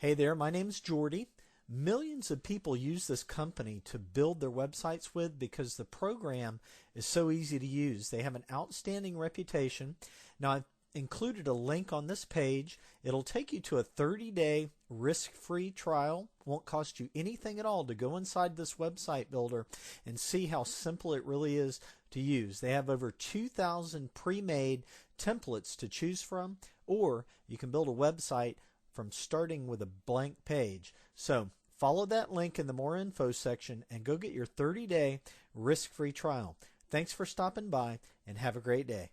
Hey there, my name's Jordy. Millions of people use this company to build their websites with because the program is so easy to use. They have an outstanding reputation. Now, I've included a link on this page. It'll take you to a 30-day risk-free trial. Won't cost you anything at all to go inside this website builder and see how simple it really is to use. They have over 2,000 pre-made templates to choose from, or you can build a website from starting with a blank page. So follow that link in the More Info section and go get your 30-day risk-free trial. Thanks for stopping by and have a great day.